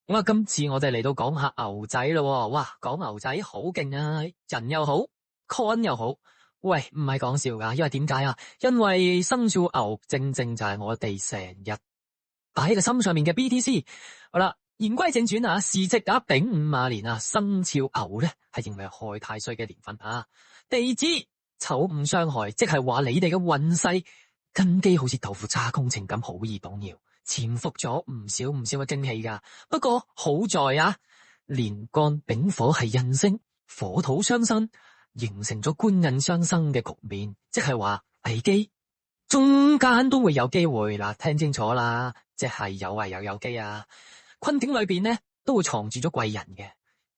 咁啊，今次我哋嚟到講下牛仔咯，哇，講牛仔好勁啊，人又好 ，con 又好，喂，唔係講笑噶，因為點解啊？因為生肖牛正正就係我哋成日擺喺個心上面嘅 BTC。好啦，言歸正傳啊，時值丙午馬年啊，生肖牛咧係認為害太歲嘅年份啊，地支丑午相害，即係話你哋嘅運勢根基好似豆腐渣工程咁，好易動搖。潛伏咗唔少嘅驚喜噶，不過好在啊，連干丙火係印星，火土相生，形成咗官印相生嘅局面，即係話危機中間都會有機會啦，聽清楚啦，即係有危又有機啊！困境裏邊呢都會藏住咗貴人嘅。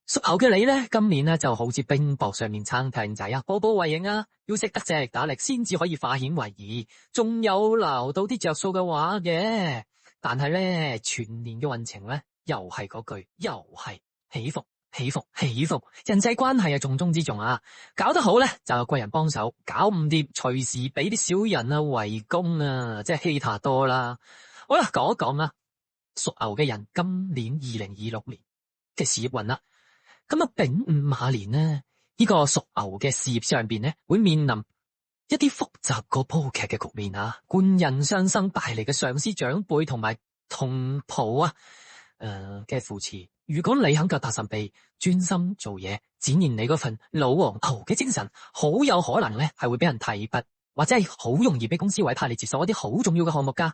屬牛嘅你呢，今年呢就好似冰雹上面撐艇仔啊，步步為營啊，要識得借力打力先至可以化險為夷，仲有撈到啲着數嘅話嘅。但係咧，全年嘅運程咧，又係嗰句，又係起伏，人際關係係重中之重啊！搞得好咧，就有貴人幫手；搞唔掂，隨時俾啲小人啊圍攻啊，即係 hater 多啦。好啦，講一講啦，屬牛嘅人今年2026年嘅事業運啦。咁啊，丙午馬年呢，呢個屬牛嘅事業上邊咧，會面臨一啲複雜過煲劇嘅局面啊，官印相生帶嚟嘅上司長輩同埋同袍啊，嘅扶持。如果你肯腳踏實地，專心做嘢，展現你嗰份老黃牛嘅精神，好有可能咧係會俾人提拔，或者係好容易俾公司委派你接手一啲好重要嘅項目噶。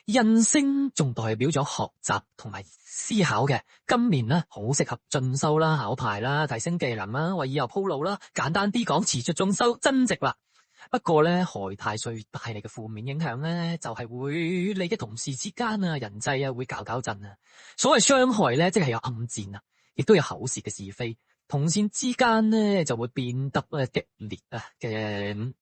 印星仲代表咗學習同埋思考嘅，今年呢好適合進修啦、考牌啦、提升技能啦、為以後鋪路啦。簡單啲講，持續進修增值啦。不過咧，害太歲帶嚟嘅負面影響咧，就係會你嘅同事之間啊、人際啊會搞震啊。所謂傷害咧，即係有暗戰啊，亦都有口舌嘅是非。同線之間咧就會變得激烈啊嘅，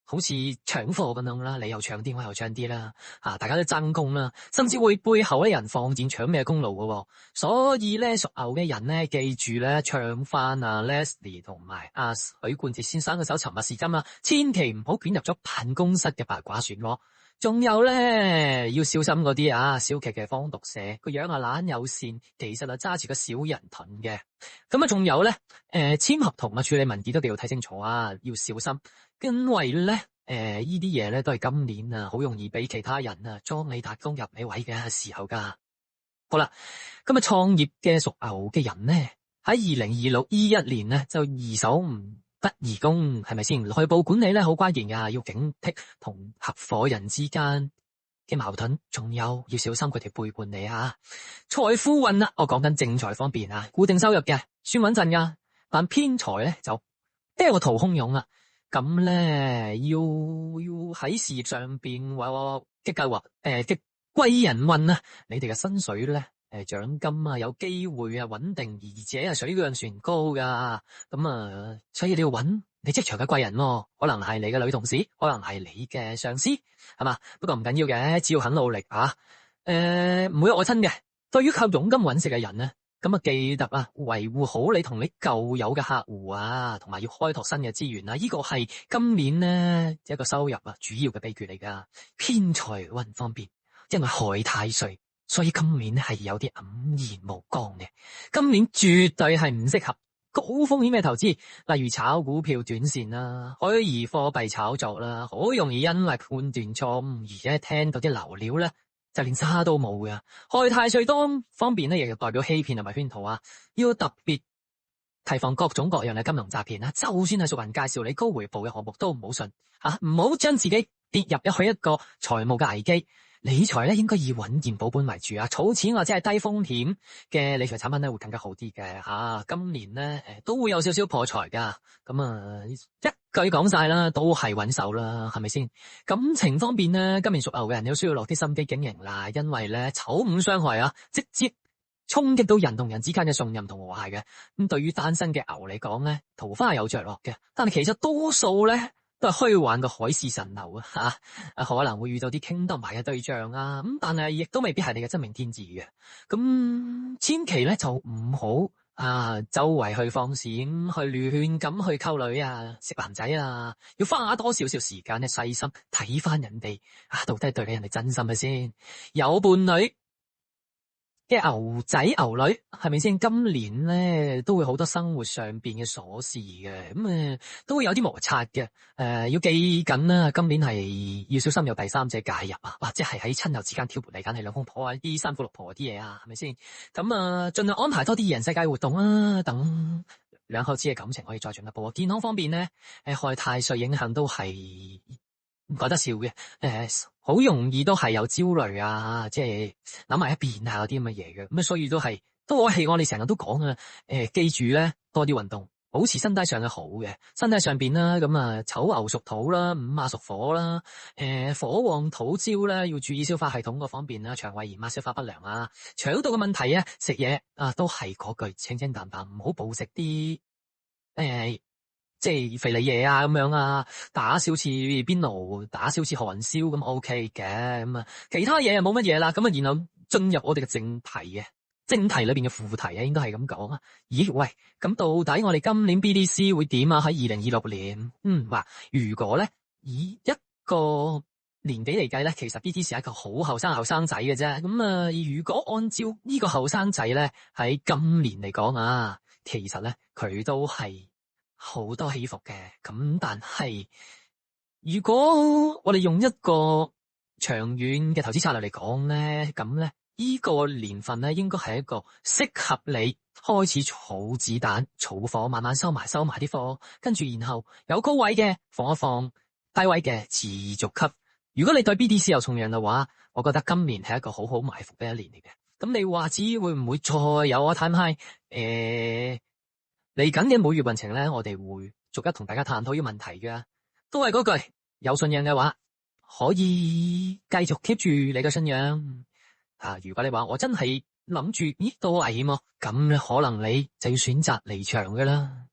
好似搶貨咁樣啦，你又搶啲，我又搶啲啦，大家都爭功啦，甚至會背後咧人放箭搶咩功勞嘅。所以咧，屬牛嘅人咧，記住咧，唱翻Leslie 同埋許冠傑先生嘅首《沉默是金》啊，千祈唔好捲入咗辦公室嘅八卦漩渦。仲有咧，要小心嗰啲小劇嘅放毒蛇，個樣懶友善，其實揸住個小人盾嘅。咁啊，仲有咧，簽合同處理文件都要睇清楚啊，要小心，因為咧，呢啲嘢咧都係今年好容易俾其他人裝你達工入你位嘅時候噶。好啦，咁啊，創業嘅屬牛嘅人呢，喺2026-21年呢就易守唔不易攻，係咪先？內部管理咧好關鍵噶，要警惕同合夥人之間嘅矛盾，仲有要小心佢哋背叛你啊！財富運啦，我講緊正財方面啊，固定收入嘅算穩陣噶，但偏財咧就掉淘空湧啊！咁咧要喺事業上邊話激計劃嘅貴人運啊，你哋嘅薪水咧獎金有機會穩定，而且水漲船高噶，咁所以你要揾你職場嘅貴人咯，可能係你嘅女同事，可能係你嘅上司，係嘛？不過唔緊要嘅，只要肯努力唔會愛親嘅。對於靠佣金揾食嘅人呢，咁記得維護好你同你舊有嘅客戶同埋要開拓新嘅資源呢個係今年呢一個收入主要嘅秘訣嚟噶。偏財運方面，因為害太歲，所以今年係有啲黯然無光嘅。今年絕對係唔適合高風險嘅投資，例如炒股票短線啦、虛擬貨幣炒作啦，好容易因為判斷錯誤而且聽到啲流料咧，就連沙都冇嘅。害太歲當方面咧，亦代表欺騙同埋圈套要特別提防各種各樣嘅金融詐騙。就算係熟人介紹你高回報嘅項目都唔好信唔好將自己跌入去一個財務嘅危機。理財咧應該以穩健保本為主儲錢或者係低風險嘅理財產品咧會更加好啲嘅今年咧都會有少少破財噶，咁一句講晒啦，都係穩手啦，係咪先？感情方面呢，今年屬牛嘅人都需要落啲心機經營啦，因為咧丑午相害直接衝擊到人同人之間嘅信任同和諧嘅。咁對於單身嘅牛嚟講咧，桃花係有着落嘅，但係其實多數咧都係虛幻嘅海市蜃樓可能會遇到啲傾得埋嘅對象咁但係亦都未必係你嘅真命天子嘅。咁千祈咧就唔好周圍去放閃，去亂咁去溝女識男仔要花多少少時間咧細心睇翻人哋到底對你人哋真心嘅先。有伴侶嘅牛仔牛女，係咪先？今年咧都會好多生活上邊嘅瑣事嘅，咁都會有啲摩擦嘅。要記緊啦，今年係要小心有第三者介入啊，或者係喺親友之間挑撥離間，係兩公婆啊啲三姑六婆啲嘢啊，係咪先？咁盡量安排多啲二人世界活動啊，等兩口子嘅感情可以再進一步。健康方面咧，害太歲影響都係唔講得笑嘅，好容易都係有焦慮啊，即係諗埋一邊啊，嗰啲咁嘅嘢嘅，咁所以都係我哋成日都講啊，記住咧多啲運動，保持身體上嘅好嘅，身體上邊啦，咁丑牛屬土啦，午馬屬火啦，火旺土焦啦，要注意消化系統嗰方面啦，腸胃炎啊，消化不良啊，腸道嘅問題啊，食嘢啊都係嗰句清清淡淡，唔好暴食啲即係肥膩嘢啊，咁樣啊，打少次邊爐，打少次韓燒咁 OK 嘅，咁其他嘢又冇乜嘢啦，咁然後進入我哋嘅正題嘅，正題裏邊嘅副題啊，應該係咁講啊。咦，喂，咁到底我哋今年 BDC 會點啊？喺2026年，如果咧以一個年紀嚟計咧，其實 BDC 係一個好後生仔嘅啫。咁如果按照呢個後生仔咧喺今年嚟講啊，其實咧佢都係好多起伏嘅，咁但係如果我哋用一個長遠嘅投資策略嚟講咧，咁咧呢個年份咧應該係一個適合你開始儲子彈、儲貨，慢慢收埋啲貨，跟住然後有高位嘅放一放，低位嘅持續吸。如果你對 BDC 有重陽嘅話，我覺得今年係一個好好埋伏嘅一年嚟嘅。咁你話至於會唔會再有啊？Time High 嚟緊嘅每月運程咧，我哋會逐一同大家探討呢個問題嘅，都係嗰句，有信仰嘅話，可以繼續 keep 住你嘅信仰。如果你話我真係諗住，到危險喎，咁可能你就要選擇離場㗎啦。